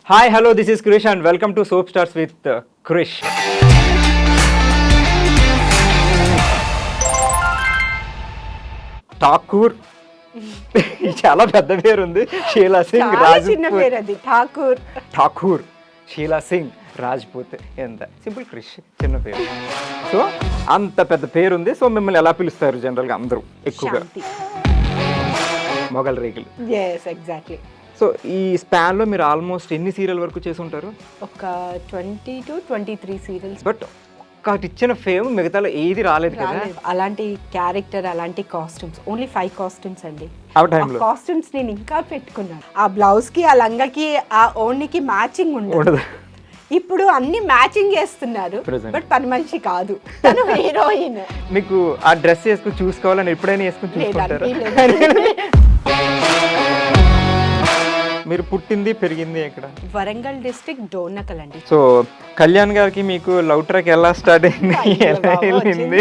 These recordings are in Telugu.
Hi, hello, this is Krish and welcome to Soap Stars with Krish. Thakur చాలా పెద్ద పేరు ఉంది. షీలా సింగ్ రాజ్పూత్. ఠాకూర్ షీలా సింగ్ రాజ్పూత్. ఎంత సింపుల్ క్రిష్, చిన్న పేరు. సో అంత పెద్ద పేరు ఉంది. సో మిమ్మల్ని ఎలా పిలుస్తారు జనరల్గా అందరూ ఎక్కువగా? మొగల్ రేకులు. ఎగ్జాక్ట్లీ. సో ఈ స్పాన్లో మీరు ఆల్మోస్ట్ ఎన్ని సీరియల్ వరకు చేసి ఉంటారు? ఒక 20 to 23 సీరియల్స్. బట్ ఒక్కటి ఇచ్చిన ఫేమ్ మిగతాలో ఏది రాలేదు కదా? అలాంటి క్యారెక్టర్, అలాంటి కాస్ట్యూమ్స్, ఓన్లీ 5 కాస్ట్యూమ్స్ అండి. ఆ టైంలో కాస్ట్యూమ్స్ నేను ఇంకా పెట్టుకున్నాను. ఆ బ్లౌజ్ కి, ఆ లంగకి, ఆ ఓణికి మ్యాచింగ్ ఉండదు. ఇప్పుడు అన్ని మ్యాచింగ్ చేస్తున్నారు. బట్ పని మనిషి కాదు, తను హీరోయిన్. మీకు ఆ డ్రెస్ వేసుకుని చూసుకోవాలని ఎప్పుడైనా వేసుకుని చూసుకుంటారు? మీరు పుట్టింది పెరిగింది ఎక్కడ? వరంగల్ డిస్ట్రిక్ట్ డోర్నకల్ అండి. సో కళ్యాణ్ గారికి మీకు లవ్ ట్రాక్ ఎలా స్టార్ట్ అయింది, ఎలా వెళ్ళింది?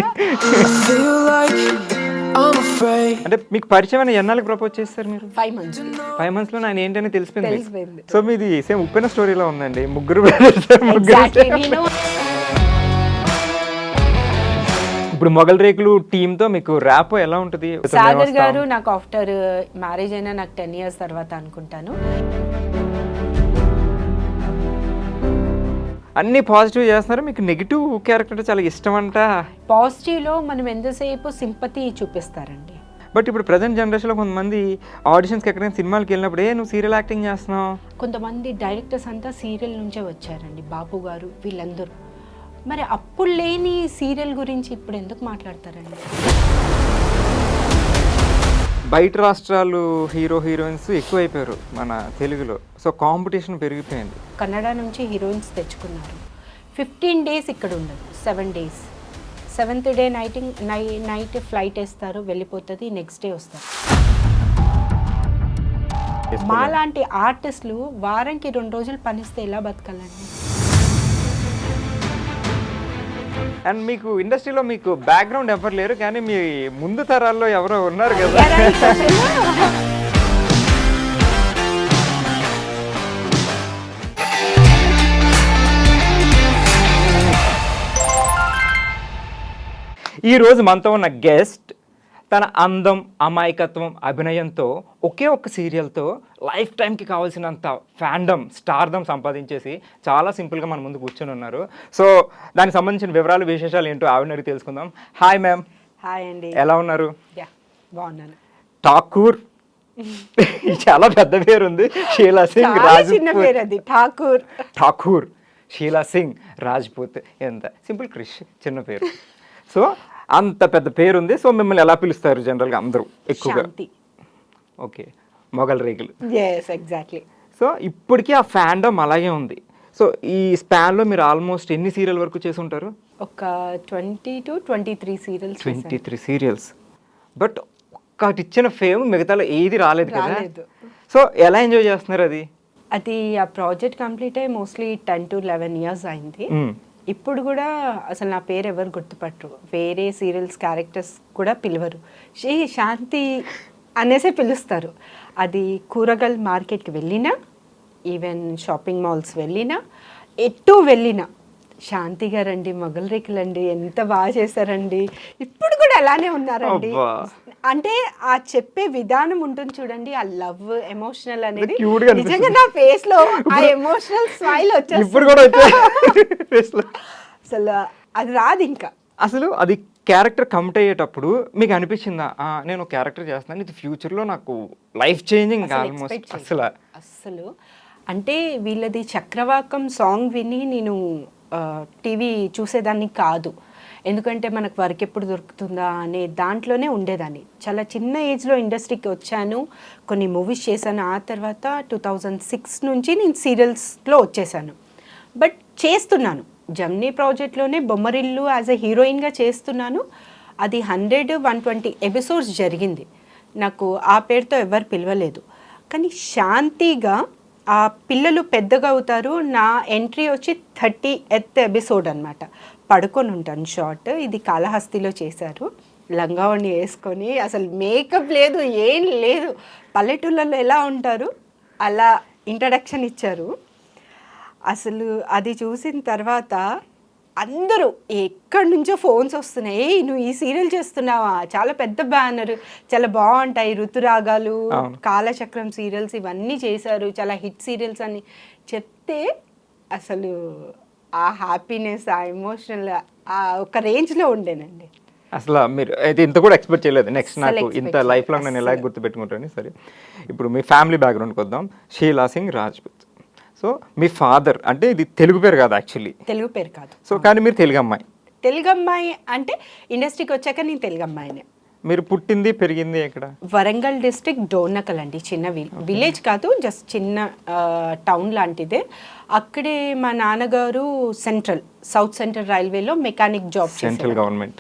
అంటే మీకు పరిచయం ఎన్నాళ్ళకి ప్రపోజ్ చేస్తారు మీరు? 5 months. 5 months లో ఆయన ఏంటని తెలిసిపోయింది. తెలిసిపోయింది. సో మీది సేమ్ ఉప్పెన స్టోరీలో ఉందండి, ముగ్గురు. ఇప్పుడు మొగల్ రేకులు టీమ్ తో మీకు ర్యాప్ ఎలా ఉంటుంది? సాగర్ గారు నాకు ఆఫ్టర్ మ్యారేజ్ అయినా నాకు 10 years తర్వాత అనుకుంటాను. అన్ని పాజిటివ్ చేస్తున్నారు, మీకు నెగిటివ్ క్యారెక్టర్ చాలా ఇష్టం అంట. పాజిటివ్ లో మనం ఎంతసేపు సింపతి చూపిస్తారండి. బట్ ఇప్పుడు ప్రజెంట్ జనరేషన్లో కొంతమంది ఆడిషన్స్కి ఎక్కడైనా సినిమాలకి వెళ్ళినప్పుడు నువ్వు సీరియల్ యాక్టింగ్ చేస్తున్నావు. కొంతమంది డైరెక్టర్స్ అంతా సీరియల్ నుంచే వచ్చారండి, బాపు గారు వీళ్ళందరూ. మరి అప్పుడు లేని సీరియల్ గురించి ఇప్పుడు ఎందుకు మాట్లాడతారండి? బయట రాష్ట్రాలు హీరో హీరోయిన్స్ ఎక్కువైపోయారు మన తెలుగులో. సో కాంపిటీషన్ పెరిగిపోయింది. కన్నడ నుంచి హీరోయిన్స్ తెచ్చుకున్నారు. 15 days ఇక్కడ ఉండదు, 7 days. 7th day night flight వేస్తారు, వెళ్ళిపోతుంది, నెక్స్ట్ డే వస్తారు. మాలాంటి ఆర్టిస్టులు వారానికి 2 రోజులు పనిస్తే ఎలా బతకాలండి? అండ్ మీకు ఇండస్ట్రీలో మీకు బ్యాక్గ్రౌండ్ ఎవరు లేరు, కానీ మీ ముందు తరాల్లో ఎవరో ఉన్నారు కదా. ఈ రోజు మనతో ఉన్న గెస్ట్ తన అందం, అమాయకత్వం, అభినయంతో ఒకే ఒక్క సీరియల్తో లైఫ్ టైంకి కావాల్సినంత ఫ్యాండమ్, స్టార్డమ్ సంపాదించేసి చాలా సింపుల్గా మన ముందు కూర్చొని ఉన్నారు. సో దానికి సంబంధించిన వివరాలు, విశేషాలు ఏంటో ఆవిడని తెలుసుకుందాం. Hi ma'am. హాయ్ అండి. ఎలా ఉన్నారు? బాగున్నాను. ఠాకూర్ చాలా పెద్ద పేరు ఉంది. షీలా సింగ్ రాజ్పూత్. ఠాకూర్ షీలా సింగ్ రాజ్పూత్. ఎంత సింపుల్ క్రిష్, చిన్న పేరు. సో అంత పెద్ద పేరు ఉంది. సో మిమ్మల్ని ఎలా పిలుస్తారు జనరల్గా అందరూ ఎక్కువగా? ఓకే, మొగల్ రేకులు. ఎగ్జాక్ట్లీ. సో ఇప్పటికీ ఆ ఫ్యాండమ్ అలాగే ఉంది. సో ఈ స్పాన్లో మీరు ఆల్మోస్ట్ ఎన్ని సీరియల్ వరకు చేసి ఉంటారు? ఒక 20 to 23 సీరియల్స్. 23 సీరియల్స్. బట్ ఒక్కటి ఇచ్చిన ఫేమ్ మిగతాలో ఏది రాలేదు కదా? సో ఎలా ఎంజాయ్ చేస్తున్నారు అది? అది ఆ ప్రాజెక్ట్ కంప్లీట్ అయ్యి మోస్ట్లీ 10 to 11 years అయింది. ఇప్పుడు కూడా అసలు నా పేరు ఎవరు గుర్తుపట్టరు, వేరే సీరియల్స్ క్యారెక్టర్స్ కూడా పిలవరు, శాంతి అనేసే పిలుస్తారు. అది కూరగాయల మార్కెట్కి వెళ్ళినా, ఈవెన్ షాపింగ్ మాల్స్ వెళ్ళినా, ఎటు వెళ్ళినా శాంతి గారండి, మొగల్ రేకులండి, ఎంత బాగా చేశారండి. ఇప్పుడు కూడా అలానే ఉన్నారండి. అంటే ఆ చెప్పే విధానం ఉంటుంది చూడండి, ఆ లవ్, ఎమోషనల్ అనేది నిజంగా నా ఫేస్ లో ఆ ఎమోషనల్ స్మైల్ వచ్చేస్తుంది. అసలు అది రాదు ఇంకా. అసలు అది క్యారెక్టర్ కమిట్ అయ్యేటప్పుడు మీకు అనిపించిందా, నేను క్యారెక్టర్ చేస్తున్నాను, ఇది ఫ్యూచర్లో నాకు లైఫ్ చేంజింగ్ ఆల్మోస్ట్? అసలు అంటే వీళ్ళది చక్రవాకం సాంగ్ విని నేను టీవీ చూసేదాన్ని కాదు. ఎందుకంటే మనకు వర్క్ ఎప్పుడు దొరుకుతుందా అనే దాంట్లోనే ఉండేదాన్ని. చాలా చిన్న ఏజ్లో ఇండస్ట్రీకి వచ్చాను, కొన్ని మూవీస్ చేశాను. ఆ తర్వాత 2006 నుంచి నేను సీరియల్స్లో వచ్చేసాను. బట్ చేస్తున్నాను, జమ్నీ ప్రాజెక్ట్లోనే బొమ్మరిల్లు యాజ్ ఎ హీరోయిన్గా చేస్తున్నాను. అది 100-120 ఎపిసోడ్స్ జరిగింది. నాకు ఆ పేరుతో ఎవరు పిలవలేదు. కానీ శాంతిగా ఆ పిల్లలు పెద్దగా అవుతారు. నా ఎంట్రీ వచ్చి 30th ఎపిసోడ్ అనమాట. పడుకొని ఉంటాను షార్ట్. ఇది కాళహస్తిలో చేశారు, లంగావణి వేసుకొని, అసలు మేకప్ లేదు, ఏం లేదు. పల్లెటూళ్ళలో ఎలా ఉంటారు అలా ఇంట్రడక్షన్ ఇచ్చారు. అసలు అది చూసిన తర్వాత అందరూ ఎక్కడి నుంచో ఫోన్స్ వస్తున్నాయి, "ఏయ్, నువ్వు ఈ సీరియల్ చేస్తున్నావా, చాలా పెద్ద బ్యానర్, చాలా బాగుంటాయి, ఋతురాగాలు, అవును. కాలచక్రం సీరియల్స్ ఇవన్నీ చేశారు, చాలా హిట్ సీరియల్స్" అని చెప్తే అసలు ఆ హ్యాపీనెస్, ఆ ఎమోషనల్ ఆ ఒక రేంజ్లో ఉండేనండి. అసలు మీరు అయితే ఇంత కూడా ఎక్స్పెక్ట్ చేయలేదు నెక్స్ట్ అస్సలు నాకు expect ఇంత లైఫ్లో నేను ఎలా అస్సలు. గుర్తుపెట్టుకుంటానని. సరే, ఇప్పుడు మీ ఫ్యామిలీ బ్యాక్గ్రౌండ్కి వద్దాం. షీలా సింగ్ రాజ్పుత్. సో మీ ఫాదర్ అంటే ఇది తెలుగు పేరు కాదు యాక్చువల్లీ. తెలుగు పేరు కాదు. సో కానీ మీరు తెలుగు అమ్మాయి. తెలుగు అమ్మాయి అంటే ఇండస్ట్రీకి వచ్చాక నేను తెలుగు అమ్మాయినే. మీరు పుట్టింది పెరిగింది ఎక్కడ? వరంగల్ డిస్ట్రిక్ట్ డోర్నకల్ అండి, చిన్న విలేజ్ కాదు, జస్ట్ చిన్న టౌన్ లాంటిదే. అక్కడే మా నాన్నగారు సౌత్ సెంట్రల్ రైల్వేలో మెకానిక్ జాబ్ సెంట్రల్ చేశారు. గవర్నమెంట్.